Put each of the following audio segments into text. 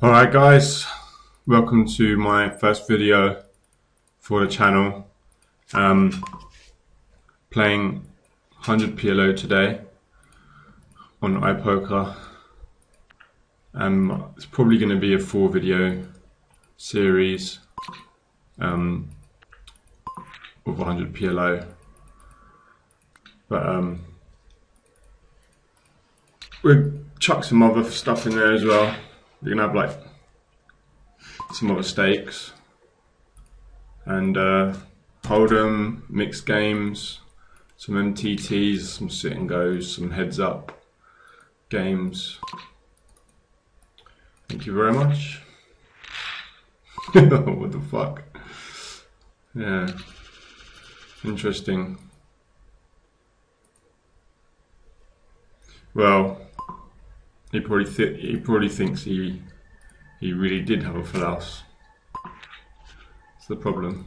Alright guys, welcome to my first video for the channel. Playing 100 PLO today on iPoker. It's probably going to be a 4-video series of 100 PLO, but we'll chuck some other stuff in there as well. We're gonna have like some other stakes and hold'em, mixed games, some MTTs, some sit and goes, some heads up games. Thank you very much. What the fuck? Yeah, interesting. Well, he probably thinks he really did have a full house. It's the problem.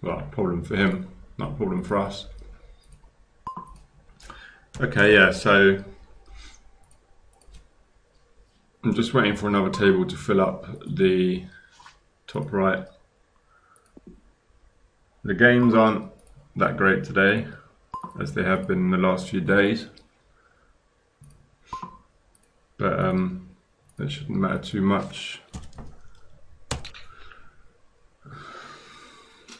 Well, problem for him, not a problem for us. Okay, yeah, so I'm just waiting for another table to fill up the top right. The games aren't that great today, as they have been in the last few days. But that shouldn't matter too much.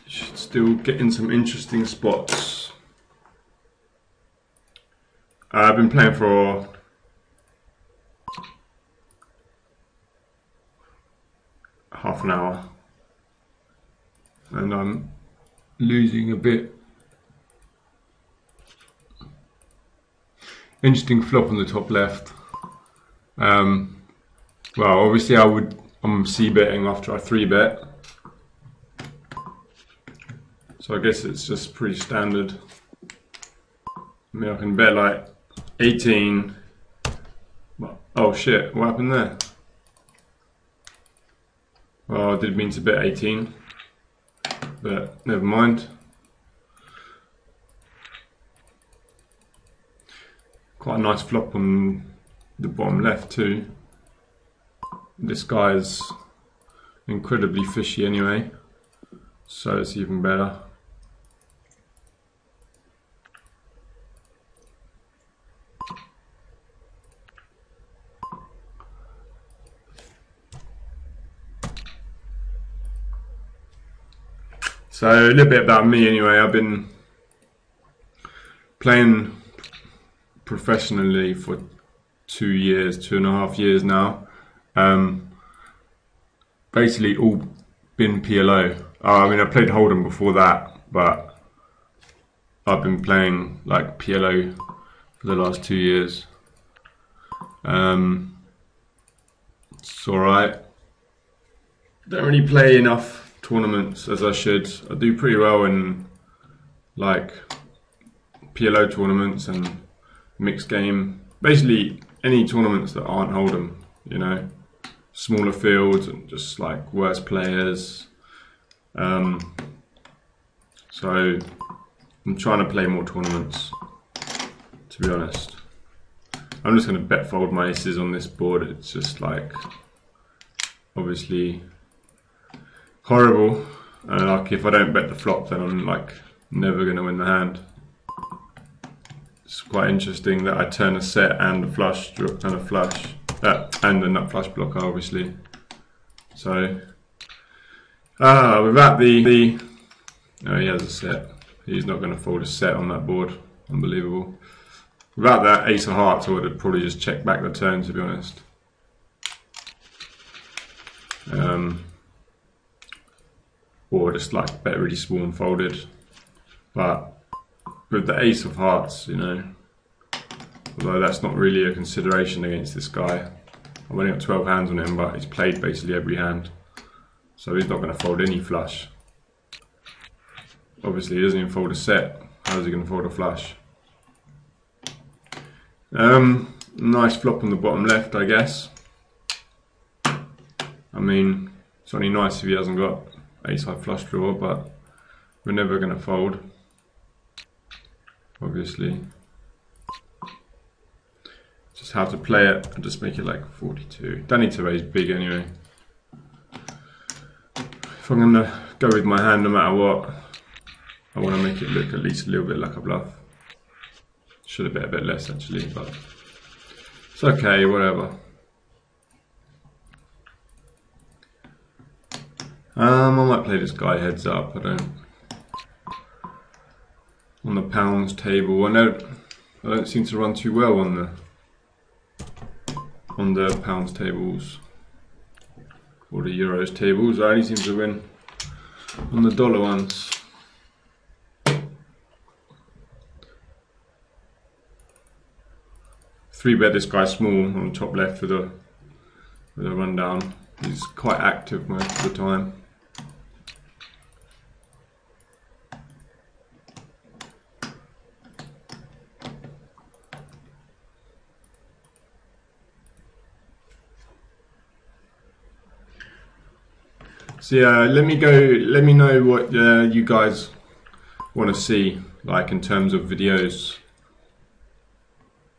Should still get in some interesting spots. I've been playing for half an hour and I'm losing a bit. Interesting flop on the top left. Well, obviously I'm c-betting after I 3-bet, so I guess it's just pretty standard. I mean, I can bet like 18. Oh shit, what happened there? Well, I did mean to bet 18, but never mind. Quite a nice flop on the bottom left too. This guy's incredibly fishy anyway, so it's even better. So a little bit about me anyway. I've been playing professionally for 2.5 years now. Basically all been PLO. I mean, I played Hold'em before that, but I've been playing like PLO for the last 2 years. It's alright. Don't really play enough tournaments as I should. I do pretty well in like PLO tournaments and mixed game. Basically any tournaments that aren't Hold'em, you know. Smaller fields and just like worse players. So I'm trying to play more tournaments, to be honest. I'm just going to bet fold my aces on this board. It's just like obviously horrible, and like if I don't bet the flop then I'm like never going to win the hand. It's quite interesting that I turn a set and a flush, and a flush. And a nut flush blocker, obviously. So, without the oh, he has a set. He's not going to fold a set on that board. Unbelievable. Without that ace of hearts, I would have probably just checked back the turn, to be honest. Or just like bet really small and folded. But with the ace of hearts, you know. Although that's not really a consideration against this guy. I've only got 12 hands on him, but he's played basically every hand. So he's not going to fold any flush. Obviously he doesn't even fold a set. How is he going to fold a flush? Nice flop on the bottom left, I guess. I mean, it's only nice if he hasn't got ace-high flush draw, but we're never going to fold. Obviously. Just how to play it and just make it like 42. Don't need to raise big anyway. if I'm going to go with my hand no matter what, I want to make it look at least a little bit like a bluff. Should have been a bit less actually, but it's okay, whatever. I might play this guy heads up. I don't. On the pounds table, I don't seem to run too well on the pounds tables or the euros tables. I only seem to win on the dollar ones. Three bet this guy small on the top left with a rundown. He's quite active most of the time. So yeah, let me know what you guys want to see, like in terms of videos.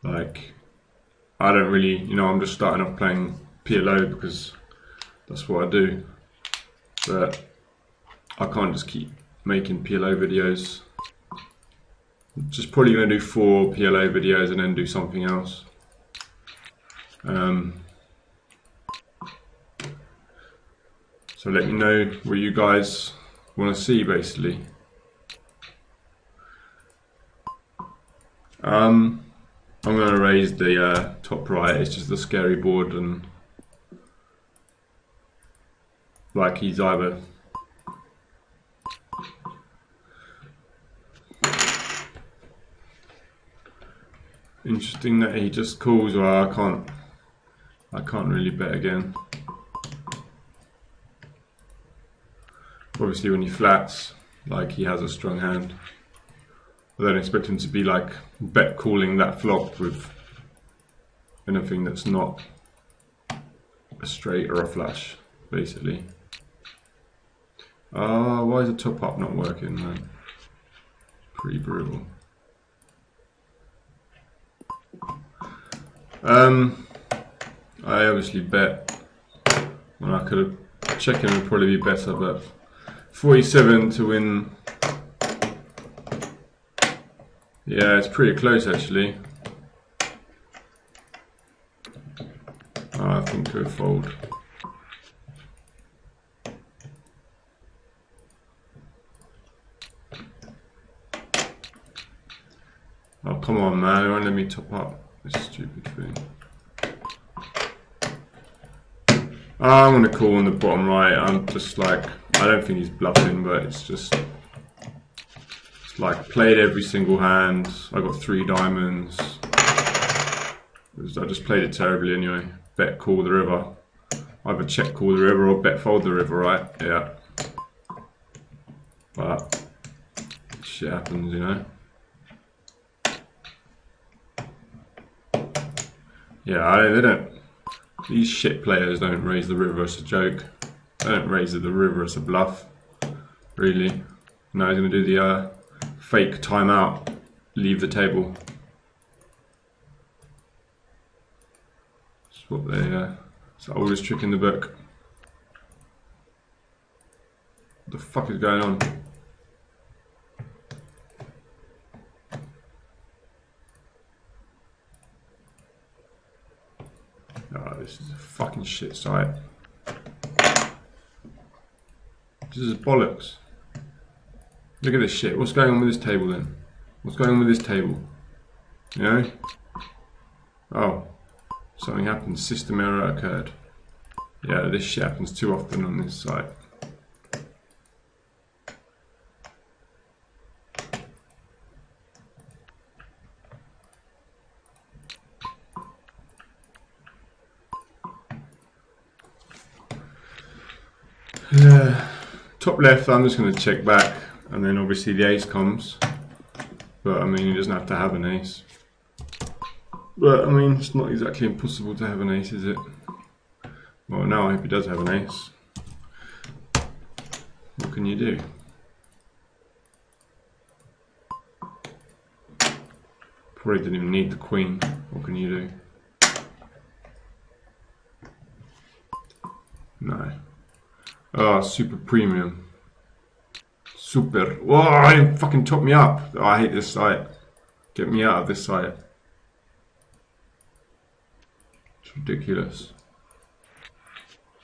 Like, I don't really, I'm just starting off playing PLO because that's what I do. But I can't just keep making PLO videos. Just probably going to do 4 PLO videos and then do something else. So let me know what you guys want to see, basically. I'm going to raise the top right. It's just a scary board, and like he's either interesting that he just calls, or I can't really bet again. Obviously when he flats, like he has a strong hand. I don't expect him to be like bet calling that flop with anything that's not a straight or a flush, basically. Why is the top up not working, man? Pretty brutal. I obviously bet when I could have checking would probably be better, but 47 to win. Yeah, it's pretty close actually. I think he'll fold. Oh come on, man! It won't let me top up this stupid thing. I'm gonna call on the bottom right. I'm just like, I don't think he's bluffing, but it's just, it's like played every single hand. I got 3 diamonds. I just played it terribly anyway. Bet call the river. Either check call the river or bet fold the river, right? Yeah. But shit happens, Yeah, they don't. These shit players don't raise the river as a joke. They don't raise the river as a bluff, really. Now he's going to do the fake timeout, leave the table. That's what it's the oldest trick in the book. What the fuck is going on? Oh, this is a fucking shit site. This is bollocks. Look at this shit. What's going on with this table then? What's going on with this table? Oh, something happened. System error occurred. Yeah, this shit happens too often on this site. Top left, I'm just going to check back, and then obviously the ace comes. But I mean, he doesn't have to have an ace. But I mean, it's not exactly impossible to have an ace, is it? Well, now I hope he does have an ace. What can you do? Probably didn't even need the queen. What can you do? No. Oh, super premium. Super. Whoa, you fucking top me up. Oh, I hate this site. Get me out of this site. It's ridiculous.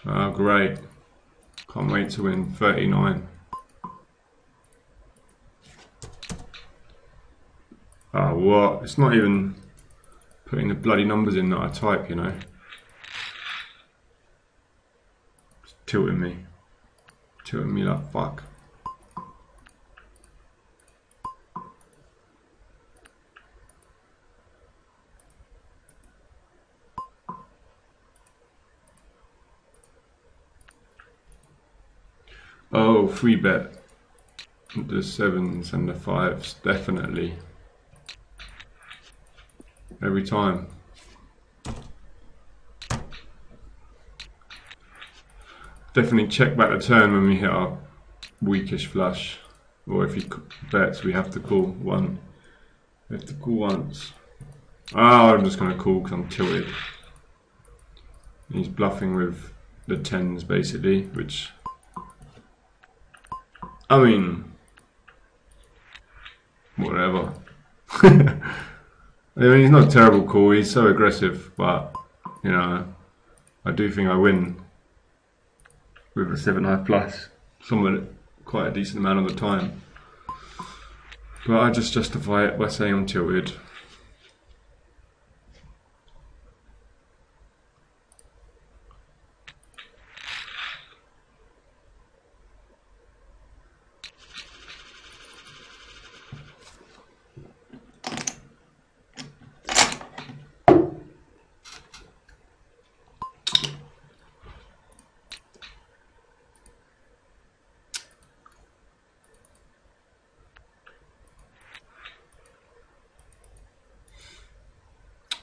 Oh, great. Can't wait to win 39. Oh, what? It's not even putting the bloody numbers in that I type, you know. It's tilting me. Tilting me like fuck. Oh, free bet. The 7s and the 5s, definitely. Every time. Definitely check back the turn when we hit our weakish flush. Or if he bets, we have to call one. We have to call once. Oh, I'm just going to call because I'm tilted. He's bluffing with the 10s basically, which... I mean... whatever. I mean, he's not a terrible call, he's so aggressive, but, you know, I do think I win with a 7-high plus, somewhat quite a decent amount of the time. But I just justify it by saying I'm tilted.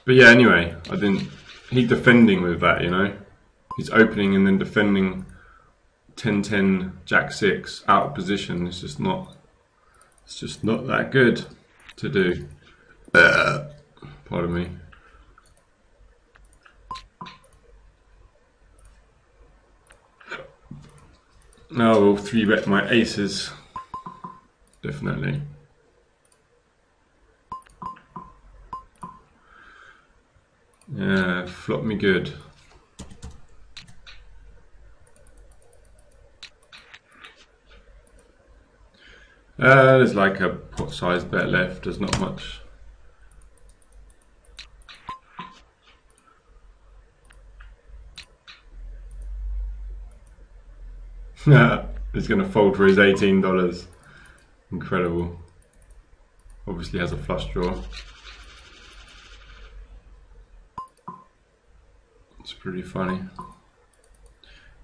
But yeah, anyway, he's defending with that, you know. He's opening and then defending 10-10, Jack-6 out of position. It's just not that good to do. Pardon me. Now we'll 3-bet my aces. Definitely. Yeah, flop me good. There's like a pot size bet left, there's not much. He's gonna fold for his $18. Incredible. Obviously has a flush draw. It's pretty funny.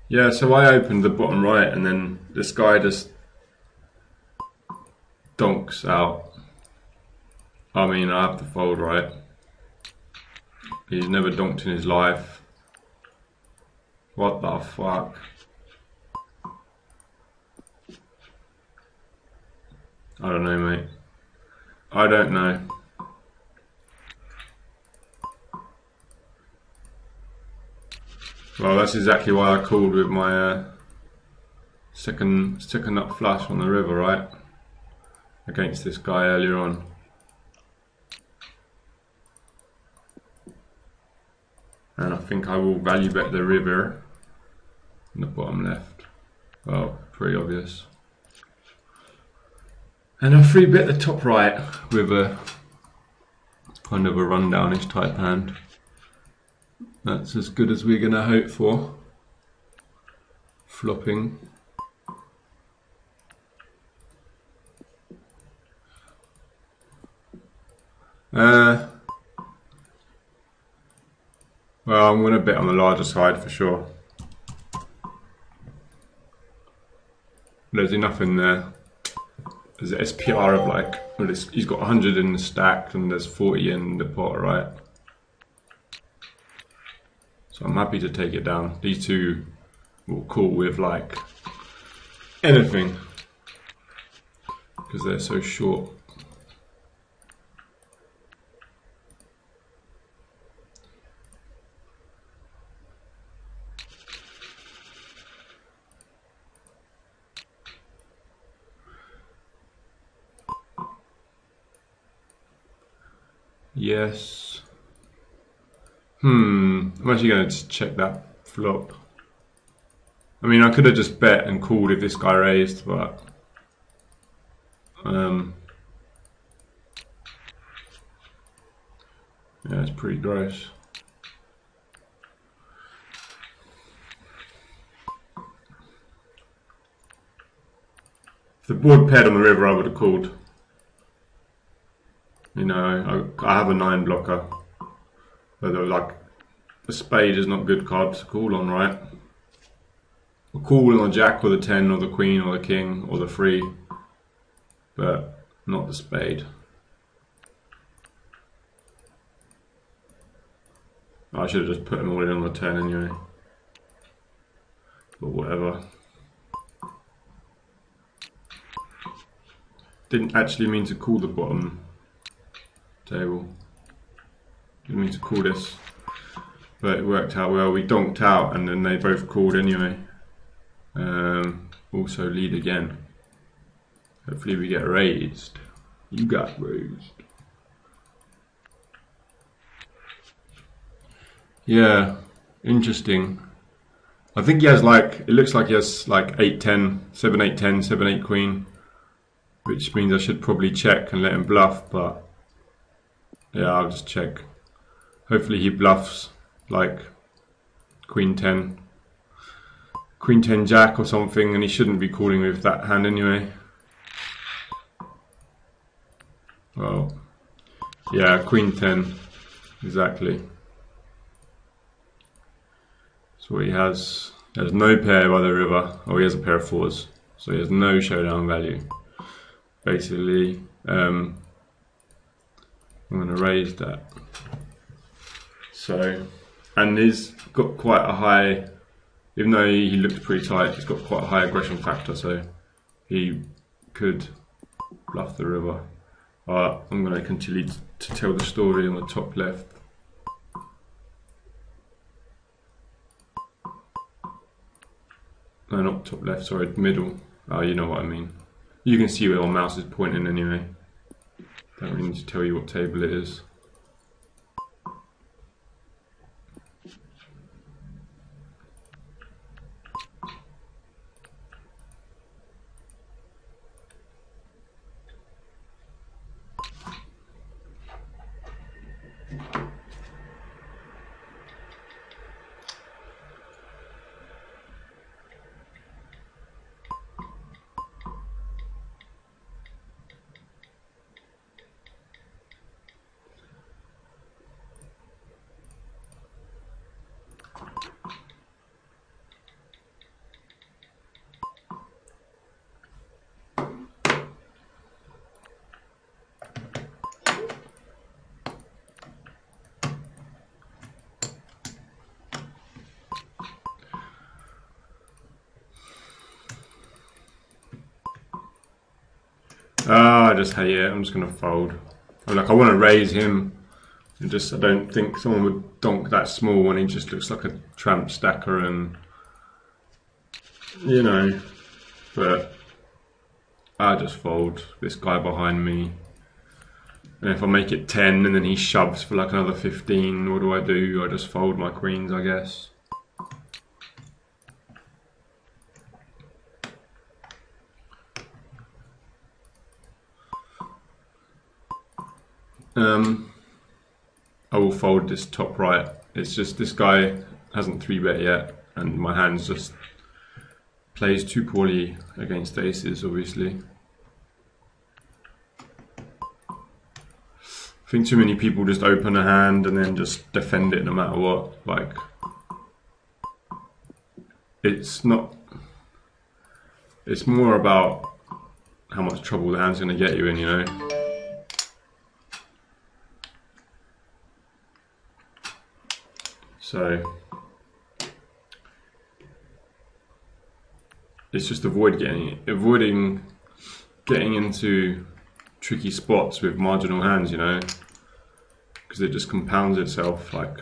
Yeah, so I opened the bottom right and then this guy just donks out. I mean, I have to fold, right? He's never donked in his life. What the fuck? I don't know, mate. I don't know. Well, that's exactly why I called with my second nut flush on the river, right? Against this guy earlier on. And I think I will value bet the river in the bottom left. Well, pretty obvious. And I 3-bet the top right with a kind of a rundownish type hand. That's as good as we're gonna hope for. Flopping. Well, I'm gonna bet on the larger side for sure. There's enough in there. There's an SPR of like, well, he's got 100 in the stack and there's 40 in the pot, right? So I'm happy to take it down. These two will call with like anything because they're so short. Yes. I'm actually going to check that flop. I mean, I could have just bet and called if this guy raised, but yeah, it's pretty gross. If the board paired on the river, I would have called. You know, I have a 9 blocker, but like the spade is not a good card to call on, right? We're calling on the jack or the 10 or the queen or the king or the 3, but not the spade. I should have just put them all in on the 10 anyway, but whatever. Didn't actually mean to call the bottom table. Didn't mean to call this, but it worked out well. We donked out and then they both called anyway. Also lead again. Hopefully we get raised. You got raised. Yeah, interesting. I think he has like, it looks like he has like 8-10, 7-8-10, 7-8 queen, which means I should probably check and let him bluff, but yeah, I'll just check. Hopefully he bluffs like queen 10 jack or something, and he shouldn't be calling with that hand anyway. Well, yeah, queen 10, exactly. So what he has, there's no pair by the river. Oh, he has a pair of 4s, so he has no showdown value. Basically, I'm going to raise that. So, and he's got quite a high, even though he looks pretty tight, he's got quite a high aggression factor, so he could bluff the river. But I'm going to continue to tell the story on the top left. No, not top left, sorry, middle. Oh, you know what I mean. You can see where my mouse is pointing anyway. Don't really need to tell you what table it is. I just hate it. I'm just gonna fold. I want to raise him. I don't think someone would donk that small when he just looks like a tramp stacker, and you know. But I just fold. This guy behind me, and if I make it 10 and then he shoves for like another 15, what do? I just fold my queens, I guess. I will fold this top right. It's just this guy hasn't 3-bet yet, and my hand just plays too poorly against aces, obviously. I think too many people just open a hand and then just defend it no matter what. Like, it's not. It's more about how much trouble the hand's going to get you in, you know. So it's just avoiding getting into tricky spots with marginal hands, you know, because it just compounds itself. Like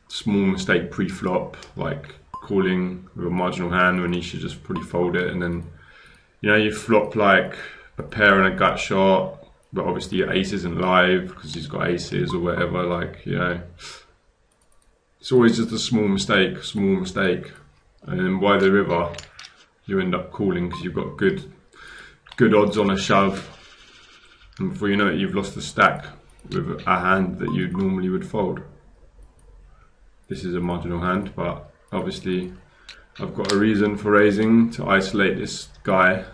small mistake pre-flop, like calling with a marginal hand when you should just pretty fold it, and then you know you flop like a pair and a gut shot, but obviously your ace isn't live because he's got aces or whatever. Like, you know, it's always just a small mistake, and then by the river you end up calling because you've got good odds on a shove, and before you know it, you've lost the stack with a hand that you normally would fold. This is a marginal hand, but obviously I've got a reason for raising to isolate this guy.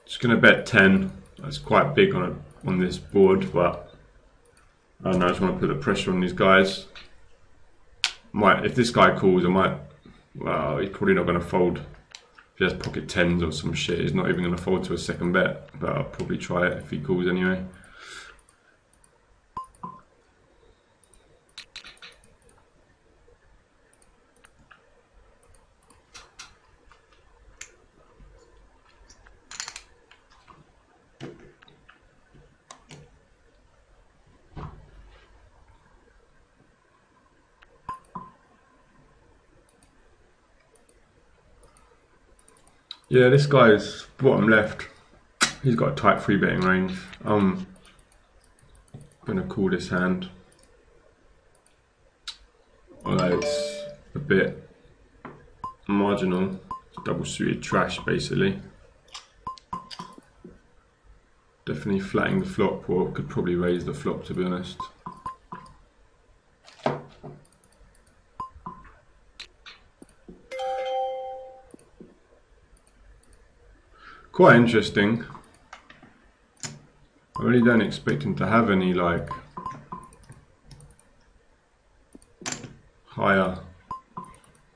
Just gonna bet 10. That's quite big on this board, but I don't know, I just want to put the pressure on these guys. If this guy calls, I might. Well, he's probably not going to fold. If he has pocket 10s or some shit, he's not even going to fold to a second bet. But I'll probably try it if he calls anyway. Yeah, this guy's bottom left. He's got a tight free betting range. I'm gonna call this hand, although it's a bit marginal. It's double suited trash, basically. Definitely flatting the flop, or could probably raise the flop, to be honest. Quite interesting. I really don't expect him to have any like higher.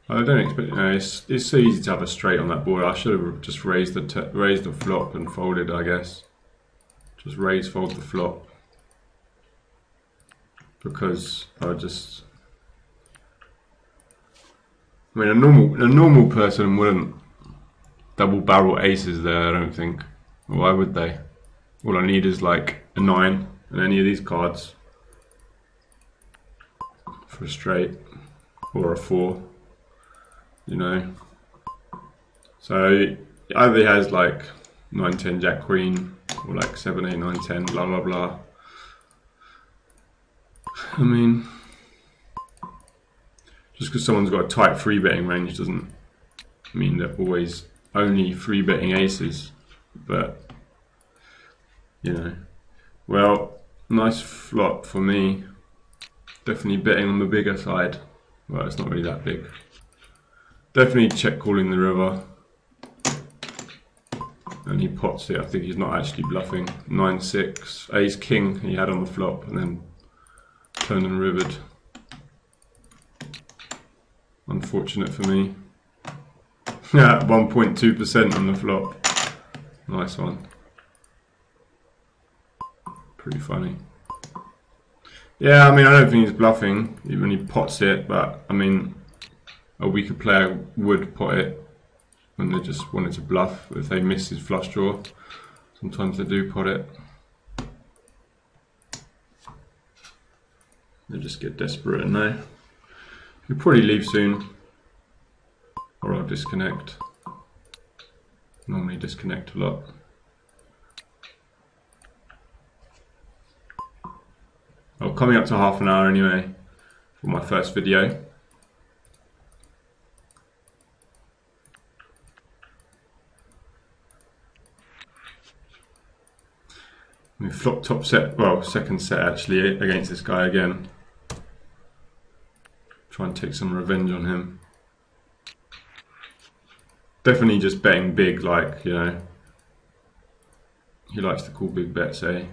I don't expect. You know, it's so easy to have a straight on that board. I should have just raised the flop and folded, I guess. Just raise, fold the flop, because I just. I mean, a normal person wouldn't double barrel aces there, I don't think. Why would they? All I need is like a 9 and any of these cards for a straight or a 4, you know. So either he has like 9, 10, Jack, Queen, or like 7, 8, 9, 10, blah blah blah. I mean, just because someone's got a tight free betting range doesn't mean they're always only free betting aces, but you know. Well, nice flop for me. Definitely betting on the bigger side. Well, it's not really that big. Definitely check calling the river, and he pots it. I think he's not actually bluffing. 9-6, ace king he had on the flop, and then turned and rivered. Unfortunate for me. Yeah, 1.2% on the flop. Nice one. Pretty funny. Yeah, I mean, I don't think he's bluffing, even he pots it, but I mean, a weaker player would pot it when they just wanted to bluff. If they miss his flush draw, sometimes they do pot it. They just get desperate, and now he'll probably leave soon. Or I'll disconnect. Normally disconnect a lot. Well, coming up to half an hour anyway for my first video. We flop top set, well, second set actually against this guy again. Try and take some revenge on him. Definitely just betting big, like, you know, he likes to call big bets, eh?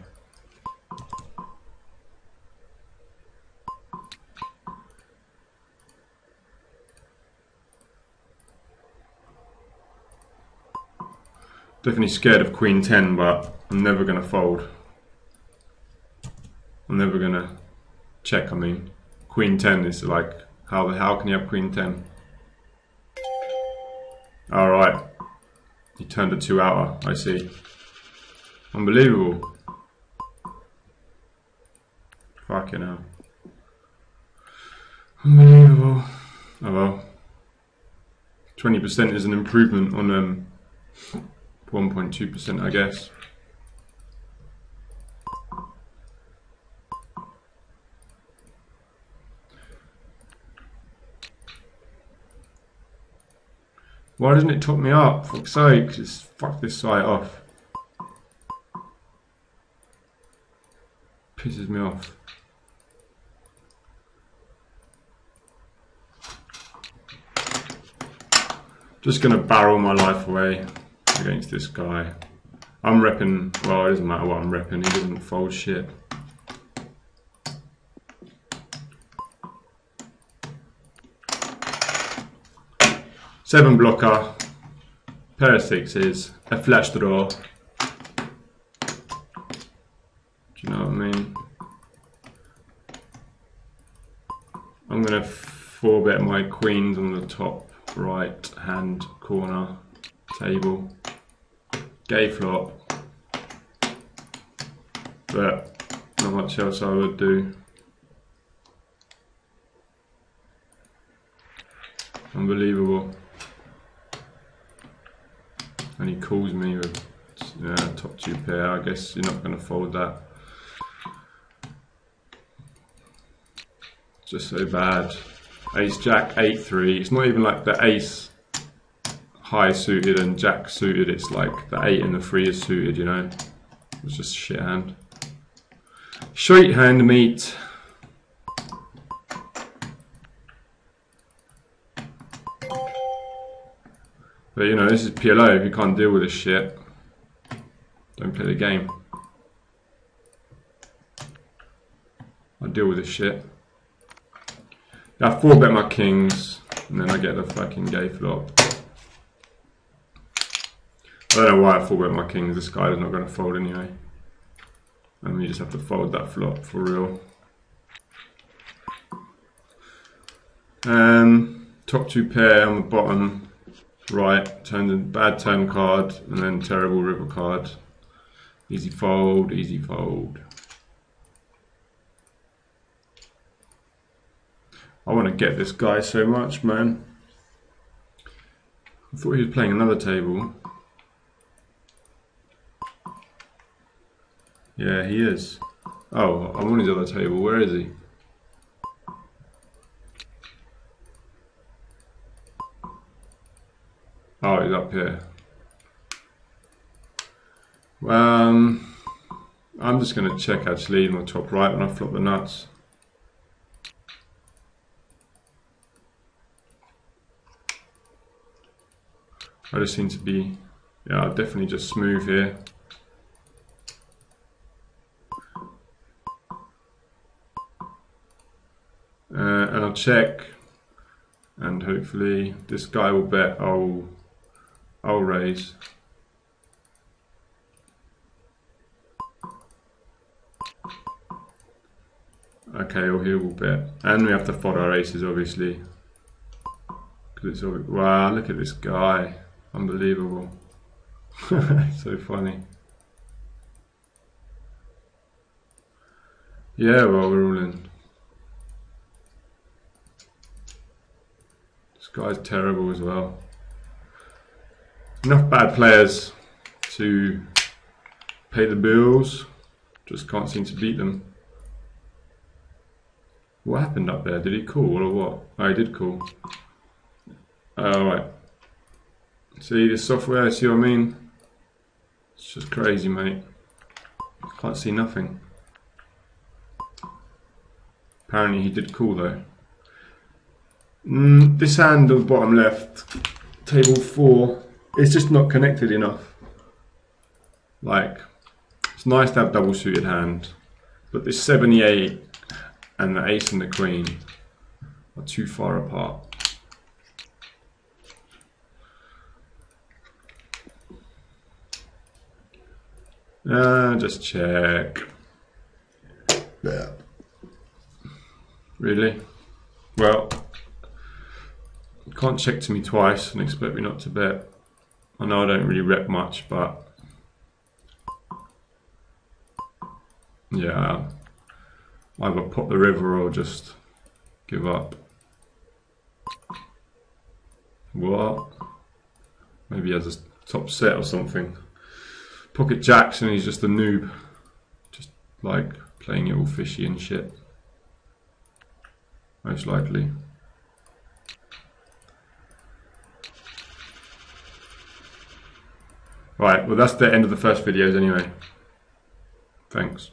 Definitely scared of Queen 10, but I'm never going to fold. I'm never going to check, I mean. Queen 10 is like, how can you have Queen 10? Alright, he turned a 2-outer, I see. Unbelievable. Fucking hell. Unbelievable. Oh well, 20% is an improvement on 1.2%, I guess. Why doesn't it top me up? For fuck's sake, just fuck this site off. Pisses me off. Just gonna barrel my life away against this guy. I'm repping, well, it doesn't matter what I'm repping, he doesn't fold shit. Seven blocker, pair of sixes, a flash draw. Do you know what I mean? I'm gonna 4-bet my queens on the top right hand corner table. Gay flop, but not much else I would do. Unbelievable. And he calls me with top 2 pair. I guess you're not going to fold that. Just so bad. Ace Jack 8-3. It's not even like the ace high suited and jack suited. It's like the 8 and the 3 is suited, you know. It's just shit hand. Shite hand meat. But you know, this is PLO. If you can't deal with this shit, don't play the game. I deal with this shit. I 4-bet my kings, and then I get the fucking gay flop. I don't know why I 4-bet my kings. This guy is not going to fold anyway. And you just have to fold that flop for real. Top 2 pair on the bottom. Right, turns a bad turn card and then terrible river card. Easy fold, easy fold. I want to get this guy so much, man. I thought he was playing another table. Yeah, he is. Oh, I'm on his other table. Where is he? Oh, he's up here. I'm just going to check actually in my top right when I flop the nuts. I just seem to be, yeah, I'll definitely just smooth here. And I'll check, and hopefully this guy will bet. I'll raise. Okay, or he will bet, and we have to fold our aces obviously. Because it's wow, look at this guy, unbelievable. So funny. Yeah, well, we're all in. This guy's terrible as well. Enough bad players to pay the bills, just can't seem to beat them. What happened up there? Did he call or what? Oh, he did call. Alright. See the software, see what I mean? It's just crazy, mate. Can't see nothing. Apparently he did call though. This hand on the bottom left, table 4, it's just not connected enough. Like, it's nice to have double suited hand, but this 78 and the ace and the queen are too far apart. Just check. Yeah. Really? Well, you can't check to me twice and expect me not to bet. I know I don't really rep much, but yeah, either pop the river or just give up. What? Maybe he has a top set or something. Pocket jacks and he's just a noob. Just like playing it all fishy and shit. Most likely. Right, well that's the end of the first videos anyway. Thanks.